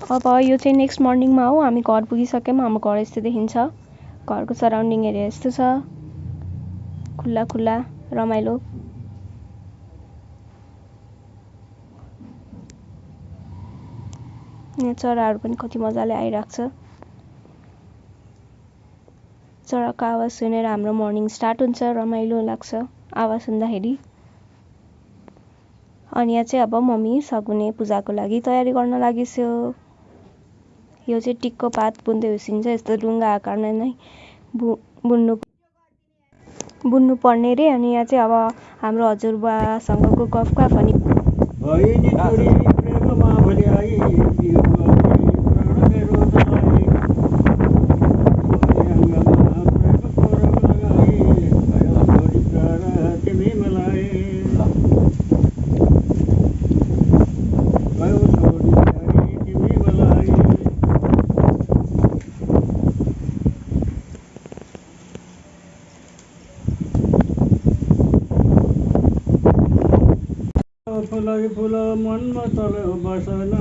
अब यो चाहिँ नेक्स्ट मर्निङमा हो। हामी घर पुगिसक्यौँ। हाम्रो घर यस्तो देखिन्छ। घरको सराउन्डिङ एरिया यस्तो छ, खुल्ला खुल्ला रमाइलो। यहाँ चराहरू पनि कति मजाले आइरहेको छ। चराको आवाज सुनेर हाम्रो मर्निङ स्टार्ट हुन्छ, रमाइलो लाग्छ आवाज सुन्दाखेरि। अनि यहाँ चाहिँ अब मम्मी सगुने पूजाको लागि तयारी गर्न लागिसक्यो। यो चाहिँ टिकको पात बुन्दै उसिन्छ। यस्तो डुङ्गा आकारमा नै बुन्नु पर्ने रे। अनि यहाँ चाहिँ अब हाम्रो हजुरबासँगको गफ अनि फुल मनमा चल्यो बसन,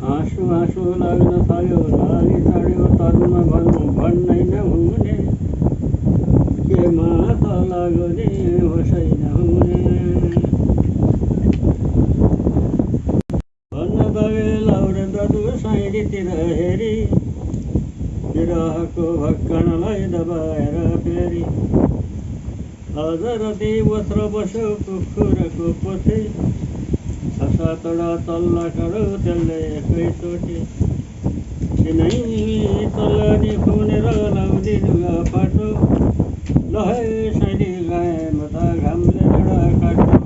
आँसु आँसु लाग्न थाल्यो, लाली चढ्यो तनमा भन्नै नहुने, केमा त लाग्ने होसै नहुने, भन्न दगे लाउरे दाजु साइडीतिर हेरी, विरहको भक्कनलाई दबाएर फेरि, अझ राति वस्त्र बस्यो कुखुराको पछि, सातवटा तल्ला काँडो त्यसले एकैचोटि, तिनै तल्लानी खुनेर लाउदी लुगा फाटो, लहै साइडी गाएमा त घामले डाँडा काट्यो।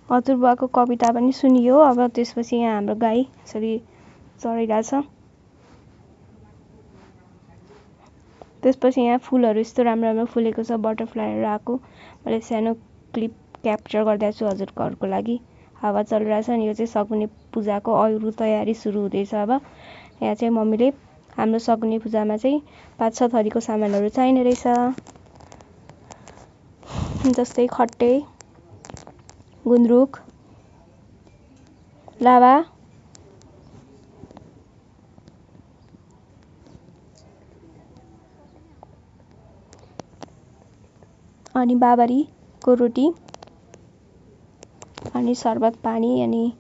हजुरबाको कविता पनि सुनियो। अब त्यसपछि यहाँ हाम्रो गाई यसरी चढिरहेछ। त्यसपछि यहाँ फुलहरू यस्तो राम्रो राम्रो फुलेको छ, बटरफ्लाईहरू आएको। मैले सानो क्लिप क्याप्चर गरिदिएको छु हजुरको घरको लागि। हावा चलिरहेछ अनि यो चाहिँ सगुने पूजाको अरू तयारी सुरु हुँदैछ। अब यहाँ चाहिँ मम्मीले हाम्रो सगुने पूजामा चाहिँ 5-6 थरीको सामानहरू चाहिने रहेछ, जस्तै खट्टे, गुन्द्रुक, लाभा, अनि बाबरीको रोटी, अनि शरबत पानी, अनि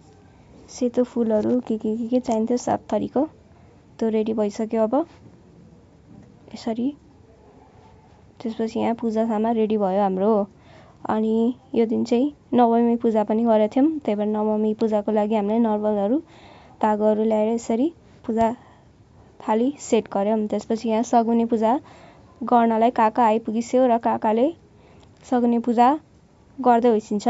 सेतो फुलहरू के चाहिन्थ्यो 7 थरीको। त्यो रेडी भइसक्यो अब यसरी। त्यसपछि यहाँ पूजा सामान रेडी भयो हाम्रो। अनि यो दिन चाहिँ नवमी पूजा पनि गरेको थियौँ। त्यही भएर नवमी पूजाको लागि हामीले नर्बलहरू धागोहरू ल्याएर यसरी पूजा थाली सेट गऱ्यौँ। त्यसपछि यहाँ सगुने पूजा गर्नलाई काका आइपुगिस्यो र काकाले सगुने पूजा गर्दै होइसिन्छ।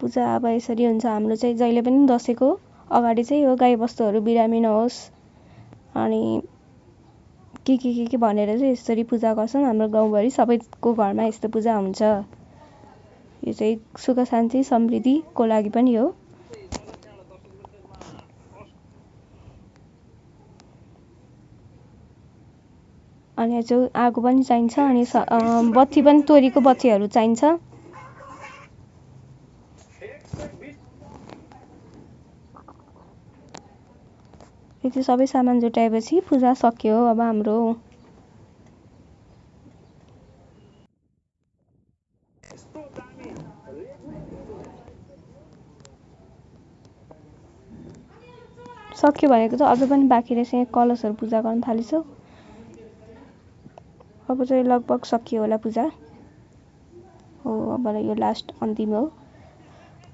पूजा अब यसरी हुन्छ हाम्रो चाहिँ। जहिले पनि दसैँको अगाडि चाहिँ यो गाईबस्तुहरू बिरामी नहोस् अनि के भनेर चाहिँ यसरी पूजा गर्छन्। हाम्रो गाउँभरि सबैको घरमा यस्तो पूजा हुन्छ। यो चाहिँ सुख शान्ति समृद्धिको लागि पनि हो। अनि चाहिँ आगो पनि चाहिन्छ अनि बत्ती पनि तोरीको बत्तीहरू चाहिन्छ। यति सबै सामान जुटाएपछि पूजा सक्यो अब हाम्रो। सक्यो भनेको चाहिँ अझ पनि बाँकी रहेछ। यहाँ कलशहरू पूजा गर्न थालिसक्यो। अब चाहिँ लगभग सकियो होला पूजा हो। अब यो लास्ट अन्तिम हो।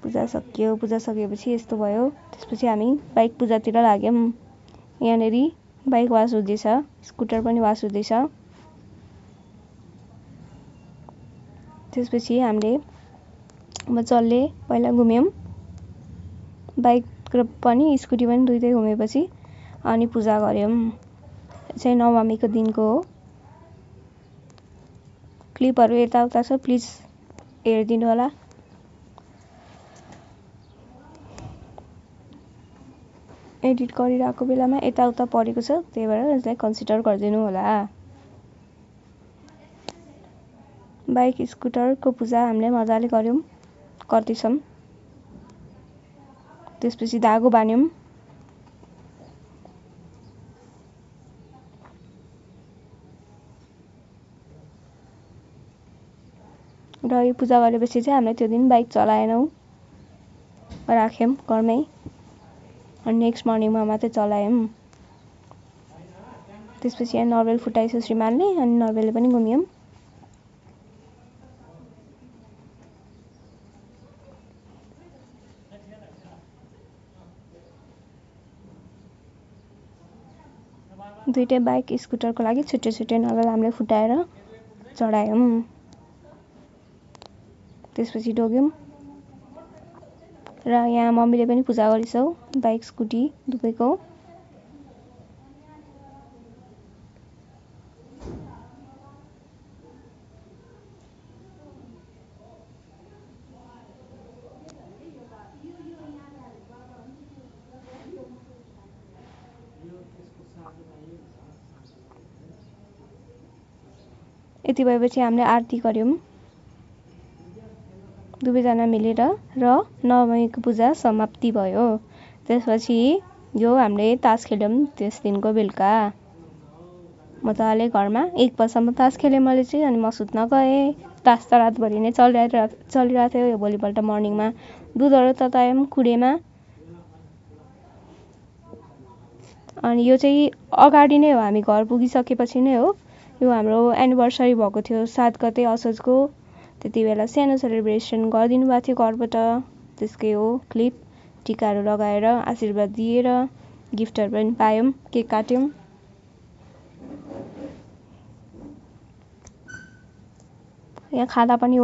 पूजा सकियो। पूजा सकेपछि यस्तो भयो। त्यसपछि हामी बाइक पूजातिर लाग्यौँ। यहाँनिर बाइक वास हुँदैछ, स्कुटर पनि वास हुँदैछ। त्यसपछि हामीले मजाले पहिला घुम्यौँ, बाइक पनि स्कुटी पनि दुइटै घुमेपछि अनि पूजा गऱ्यौँ। चाहिँ नवमीको दिनको हो। क्लिपहरू यताउता छ, प्लिज हेरिदिनु होला। एडिट गरिरहेको बेलामा यताउता परेको छ, त्यही भएर यसलाई कन्सिडर गरिदिनु होला। बाइक स्कुटरको पूजा हामीले मजाले गर्यौं, गर्दैछौं। त्यसपछि धागो बान्यौं। र यो पूजा गरेपछि चाहिँ हामीले त्यो दिन बाइक चलाएनौं, राख्यौं घरमै। अनि नेक्स्ट मर्निङमा मात्रै चलायौं। त्यसपछि यहाँ नर्वेल फुटाएछ श्रीमानले, अनि नर्वेलले पनि घुम्यौं। दुईटै बाइक स्कुटरको लागि छुट्टै छुट्टै नर्वेल हामीले फुटाएर चढायौं। त्यसपछि डोग्यौं। र यहाँ मम्मीले पनि पूजा गरिसौ बाइक स्कुटी दुवैको। यति भएपछि हामीले आरती गर्यौं दुवैजना मिलेर, र नवमीको पूजा समाप्ति भयो। त्यसपछि यो हामीले तास खेल्यौं त्यस दिनको बेलुका। मजाले घरमा 1 बजेसम्म तास खेलेँ मैले चाहिँ, अनि म सुत्न गएँ। तास त रातभरि नै चलिरहेको थियो। यो भोलिपल्ट मर्निङमा दुधहरू ततायौं कुडेमा। अनि यो चाहिँ अगाडि नै हो, हामी घर पुगिसकेपछि नै हो। यो हाम्रो एनिभर्सरी भएको थियो 7 गते असोजको। त्यति बेला सानो सेलिब्रेसन गरिदिनु भएको थियो घरबाट। त्यसकै हो क्लिप। टिकाहरू लगाएर आशीर्वाद दिएर गिफ्टहरू पनि पायौं, केक काट्यौं। यहाँ खाना पनि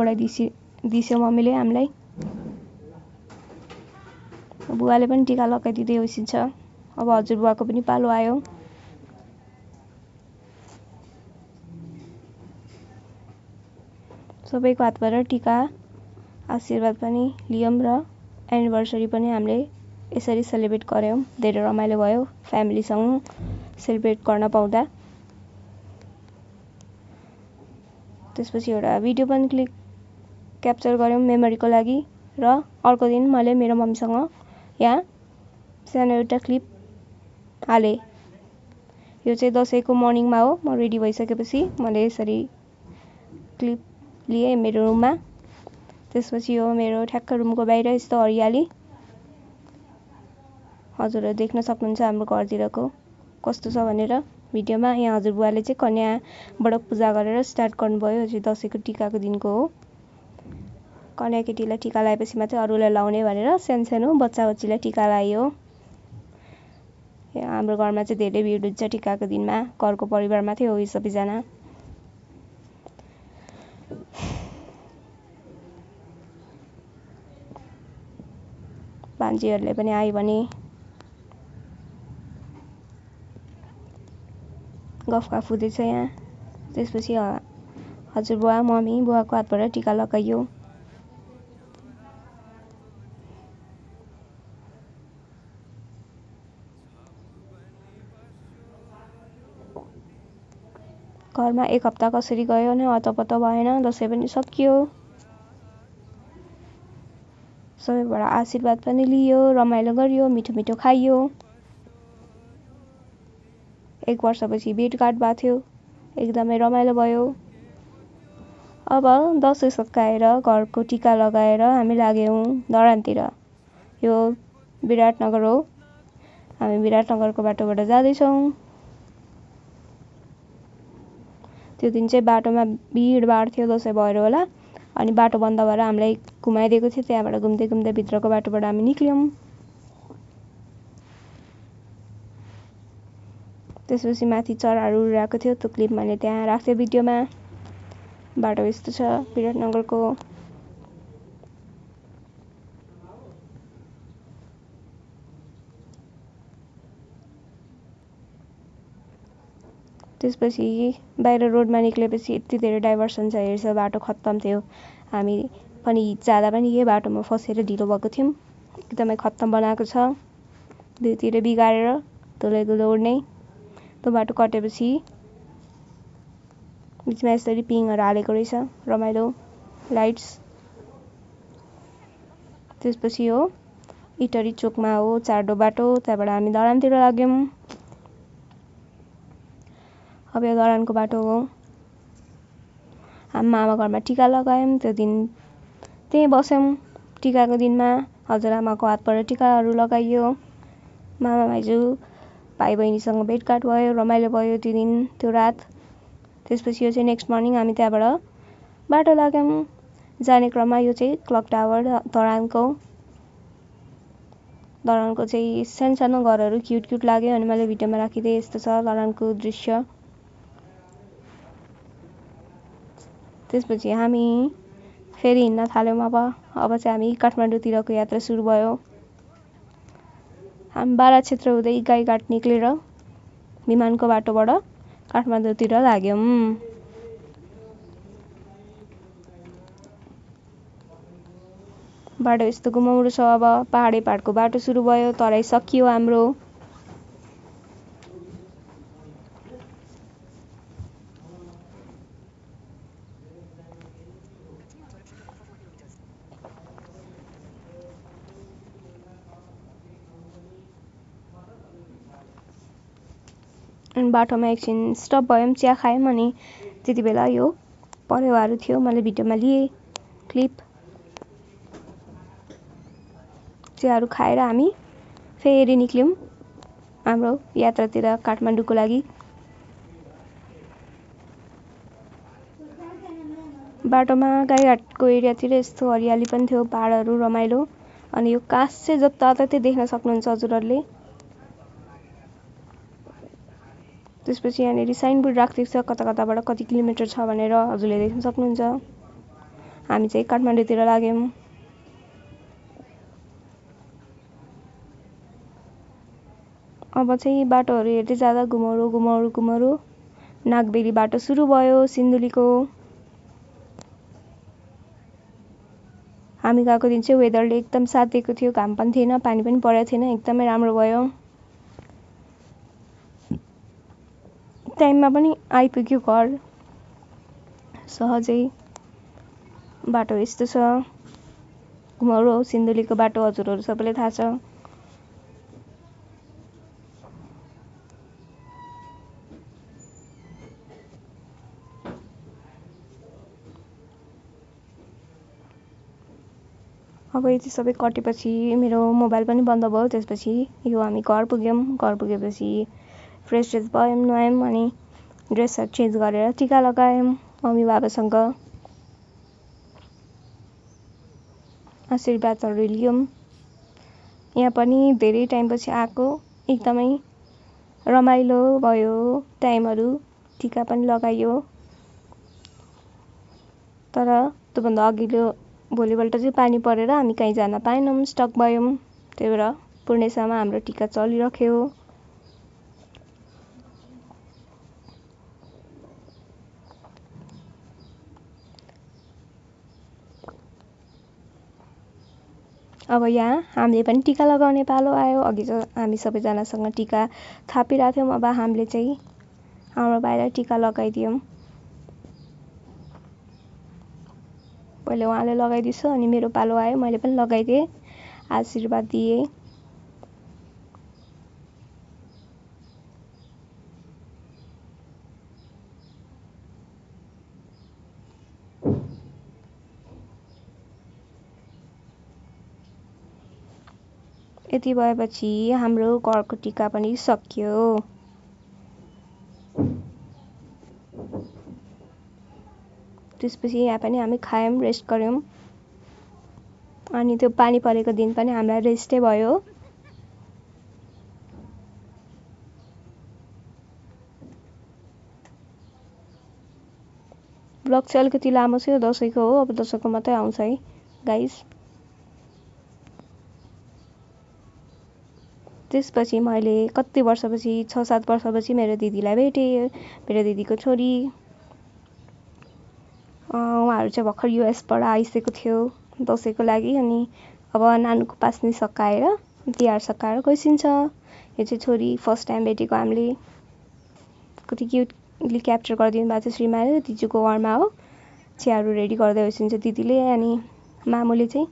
दिस्यो मम्मीले हामीलाई। बुवाले पनि टिका लगाइदिँदै होसिन्छ। अब हजुरबुवाको पनि पालो आयो। सबैको हातबाट टिका आशीर्वाद पनि लियौं, र एनिभर्सरी पनि हामीले यसरी सेलिब्रेट गर्यौं। धेरै रमाइलो भयो फ्यामिलीसँग सेलिब्रेट गर्न पाउँदा। त्यसपछि एउटा भिडियो पनि क्याप्चर गर्यौं मेमोरीको लागि। र अर्को दिन मैले मेरो मम्मीसँग यहाँ सानो एउटा क्लिप हालेँ। यो चाहिँ दशैंको मर्निङमा हो। म रेडी भइसकेपछि मैले यसरी क्लिप लिएँ मेरो रुममा। त्यसपछि यो मेरो ठ्याक्क रुमको बाहिर यस्तो हरियाली। हजुरहरू देख्न सक्नुहुन्छ हाम्रो घरतिरको कस्तो छ भनेर भिडियोमा। यहाँ हजुरबुवाले चाहिँ कन्याबाट पूजा गरेर स्टार्ट गर्नुभयो। यो चाहिँ दशैंको टिकाको दिनको हो। कन्या केटीलाई टिका लगाएपछि मात्रै अरूलाई लाउने भनेर सानो बच्चा बच्चीलाई टिका लगाइयो। हाम्रो घरमा चाहिँ धेरै भिड हुन्छ टिकाको दिनमा। घरको परिवार मात्रै हो यो सबैजना। भान्जीहरूले पनि आयो भने गफगाफ हुँदैछ यहाँ। त्यसपछि हजुरबुवा मम्मी बुवाको हातबाट टिका लगाइयो। घरमा 1 हप्ता कसरी गयो नै हतपत भएन। दशैं पनि सकियो। सबैबाट आशीर्वाद पनि लियो, रमाइलो गरियो, मिठो मिठो खाइयो। 1 वर्षपछि भेटघाट भएको थियो। एकदमै रमाइलो भयो। अब दशैं सकाएर घरको टिका लगाएर हामी लाग्यौं धरानतिर। यो विराटनगर हो। हामी विराटनगरको बाटोबाट जाँदैछौं। त्यो दिन चाहिँ बाटोमा भिडभाड थियो, दशैं भएर होला। अनि बाटो बन्द भएर हामीलाई घुमाइदिएको थियो। त्यहाँबाट घुम्दै घुम्दै भित्रको बाटोबाट हामी निक्ल्यौं। त्यसपछि माथि चराहरू उडिरहेको थियो। त्यो क्लिप मैले त्यहाँ राख्थे भिडियोमा। बाटो यस्तो छ विराटनगरको। त्यसपछि बाहिर रोडमा निक्लेपछि यति धेरै डाइभर्सन छ हेर्छ, बाटो खत्तम थियो। हामी पनि जाँदा पनि यही बाटोमा फसेर ढिलो भएको थियौं। एकदमै खत्तम बनाएको छ। दुईतिर बिगारेर धुलै धुलो उड्ने। त्यो बाटो कटेपछि बिचमा यसरी पिङहरू हालेको रहेछ रमाइलो लाइट्स। त्यसपछि हो इटरी चोकमा हो चारडो बाटो, त्यहाँबाट हामी धरानतिर लाग्यौँ। अब यो धरानको बाटो हो। हामी मामा घरमा टिका लगायौँ, त्यो दिन त्यहीँ बस्यौँ। टिकाको दिनमा हजुरआमाको हातबाट टिकाहरू लगाइयो। मामा माइजू भाइ बहिनीसँग भेटघाट भयो, रमाइलो भयो त्यो दिन त्यो रात। त्यसपछि यो चाहिँ नेक्स्ट मर्निङ हामी त्यहाँबाट बाटो लाग्यौँ। जाने क्रममा यो चाहिँ क्लक टावर धरानको चाहिँ सानो घरहरू क्युट लाग्यो अनि मैले भिडियोमा राखिदिएँ। यस्तो छ धरानको दृश्य। त्यसपछि हामी फेरि हिँड्न थाल्यौँ। अब चाहिँ हामी काठमाडौँतिरको यात्रा सुरु भयो। हामी बारा क्षेत्र हुँदै गाईघाट निक्लेर विमानको बाटोबाट काठमाडौँतिर लाग्यौँ। बाटो यस्तो घुमाउरो छ। अब पाहाडको बाटो सुरु भयो, तराई सकियो हाम्रो। अनि बाटोमा एकछिन स्टप भयौँ, चिया खायौँ अनि त्यति बेला यो परेवाहरू थियो, मैले भिडियोमा लिएँ क्लिप। चियाहरू खाएर हामी फेरि निक्ल्यौँ हाम्रो यात्रातिर काठमाडौँको लागि। बाटोमा गाईघाटको एरियातिर यस्तो हरियाली पनि थियो, पहाडहरू रमाइलो। अनि यो कास चाहिँ जताततै देख्न सक्नुहुन्छ हजुरहरूले। त्यसपछि यहाँनिर साइनबोर्ड राखिदिएको छ कता कताबाट कति किलोमिटर छ भनेर, हजुरले देख्न सक्नुहुन्छ। हामी चाहिँ काठमाडौँतिर लाग्यौँ। अब चाहिँ बाटोहरू हेर्दै जाँदा घुमाउरो नागबेली बाटो सुरु भयो सिन्धुलीको। हामी गएको दिन चाहिँ वेदरले एकदम साथ दिएको थियो, घाम पनि थिएन, पानी पनि परेको थिएन, एकदमै राम्रो भयो। टाइममा पनि आइपुग्यो घर सहजै। बाटो यस्तो छ, घुमाउरो हो सिन्धुलीको बाटो, हजुरहरू सबैलाई थाहा छ। अब यति सबै कटेपछि मेरो मोबाइल पनि बन्द भयो। त्यसपछि यो हामी घर पुग्यौँ। घर पुगेपछि फ्रेस भयौँ, नुहायौँ अनि ड्रेसहरू चेन्ज गरेर टिका लगायौँ मम्मी बाबासँग। आशीर्वादहरू लियौँ। यहाँ पनि धेरै टाइमपछि आएको, एकदमै रमाइलो भयो टाइमहरू, टिका पनि लगाइयो। तर त्योभन्दा अघिल्लो भोलिपल्ट चाहिँ पानी परेर हामी कहीँ जान पाएनौँ, स्टक भयौँ। त्यही भएर पूर्णेसामा हाम्रो टिका चलिरह्यो। अब यहाँ हामीले पनि टिका लगाउने पालो आयो। अघि चाहिँ हामी सबैजनासँग टिका थापिरहेको थियौँ, अब हामीले चाहिँ हाम्रो भाइलाई टिका लगाइदियौँ। पहिले उहाँले लगाइदिएछ अनि मेरो पालो आयो, मैले पनि लगाइदिएँ, आशीर्वाद दिएँ। यति भएपछि हाम्रो घरको टिका पनि सकियो। त्यसपछि यहाँ पनि हामी खायौँ, रेस्ट गऱ्यौँ। अनि त्यो पानी परेको दिन पनि हामीलाई रेस्टै भयो। ब्लग चाहिँ अलिकति लामो छ, दसैँको हो, अब दसैँको मात्रै आउँछ है गाइस। त्यसपछि मैले कति वर्षपछि 6-7 वर्षपछि मेरो दिदीलाई भेटेँ, मेरो दिदीको छोरी। उहाँहरू चाहिँ भर्खर युएसबाट आइसकेको थियो दसैँको लागि। अनि अब नानुको पास्नी सकाएर तिहार सकाएर गइसिन्छ। यो चाहिँ छोरी फर्स्ट टाइम भेटेको हामीले, कति क्युट क्याप्चर गरिदिनु भएको थियो श्रीमाले दिदीको घरमा हो। चियाहरू रेडी गर्दै होइसिन्छ दिदीले, अनि मामुले चाहिँ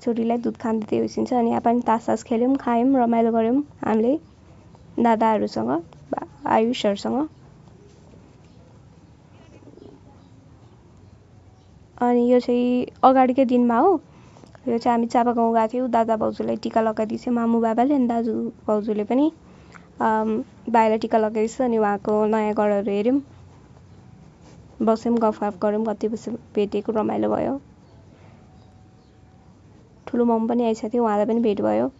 छोरीलाई दुध खान दिँदै होइसिन्छ। अनि यहाँ पनि तास खेल्यौँ, खायौँ, रमाइलो गऱ्यौँ हामीले दादाहरूसँग, आयुषहरूसँग। अनि यो चाहिँ अगाडिकै दिनमा हो। यो चाहिँ हामी चापागाउँ गएको थियौँ, दादा भाउजूलाई टिका लगाइदिएको थियो मामु बाबाले, अनि दाजु भाउजूले पनि भाइलाई टिका लगाइदिएछ। अनि उहाँको नयाँ घरहरू हेऱ्यौँ, बस्यौँ, गफगाफ गऱ्यौँ, कति बजी भेटेको रमाइलो भयो। ठुलो मम पनि आइसकेको थियो, उहाँलाई पनि भेट भयो।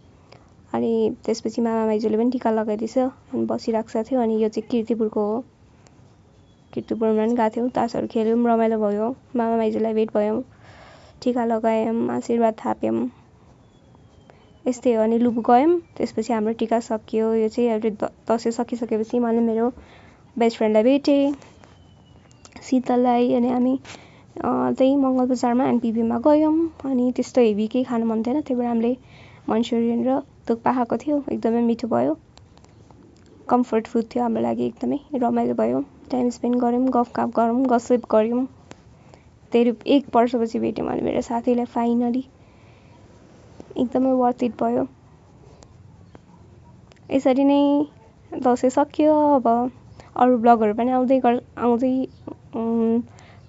अनि त्यसपछि मामा माइजूले पनि टिका लगाइदिएछ, अनि बसिरहेको थियो। अनि यो चाहिँ किर्तिपुरको हो, किर्तिपुरमा पनि गएको थियौँ, तासहरू खेल्यौँ, रमाइलो भयो, मामा माइजूलाई भेट भयौँ, टिका लगायौँ, आशीर्वाद थाप्यौँ, यस्तै हो। अनि लुबु गयौँ, त्यसपछि हाम्रो टिका सकियो। यो चाहिँ अहिले दसैँ सकिसकेपछि मैले मेरो बेस्ट फ्रेन्डलाई भेटेँ, शीतललाई। अनि हामी त्यही मङ्गल बजारमा एनपिबीमा गयौँ। अनि त्यस्तो हेभी केही खानु मन थिएन, त्यही भएर हामीले मन्चुरियन र थुक्पा खाएको थियो, एकदमै मिठो भयो, कम्फर्ट फुड थियो हाम्रो लागि, एकदमै रमाइलो भयो, टाइम स्पेन्ड गऱ्यौँ, गफगाफ गरौँ, गसिप गऱ्यौँ। धेरै 1 वर्षपछि भेटेँ मैले मेरो साथीलाई फाइनली, एकदमै वर्थ इट भयो। यसरी नै दसैँ सक्यो। अब अरू ब्लगहरू पनि आउँदै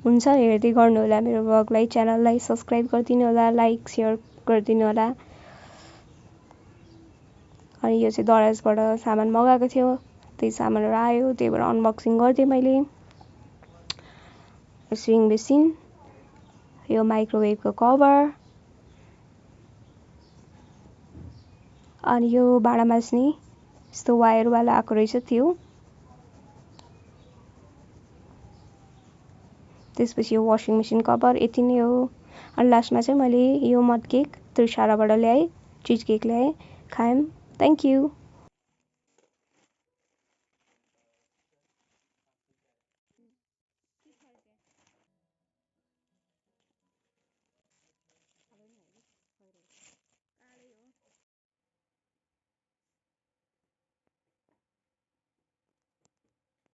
हुन्छ, हेर्दै गर्नु होला मेरो ब्लगलाई, च्यानललाई सब्सक्राइब गरिदिनु होला, लाइक सेयर गरिदिनु होला। अनि यो चाहिँ दराजबाट सामान मगाएको थियो, त्यही सामानहरू आयो, त्यही भएर अनबक्सिङ गरिदिएँ मैले। स्विङ मेसिन, यो माइक्रोवेभको कभर, अनि यो भाँडा माझ्ने यस्तो वायरवाला आएको रहेछ त्यो। त्यसपछि यो वासिङ मेसिन कभर, यति नै हो। अनि लास्टमा चाहिँ मैले यो मड केक त्रिशाराबाट ल्याएँ, चिज केक ल्याएँ, खायौँ। Thank you.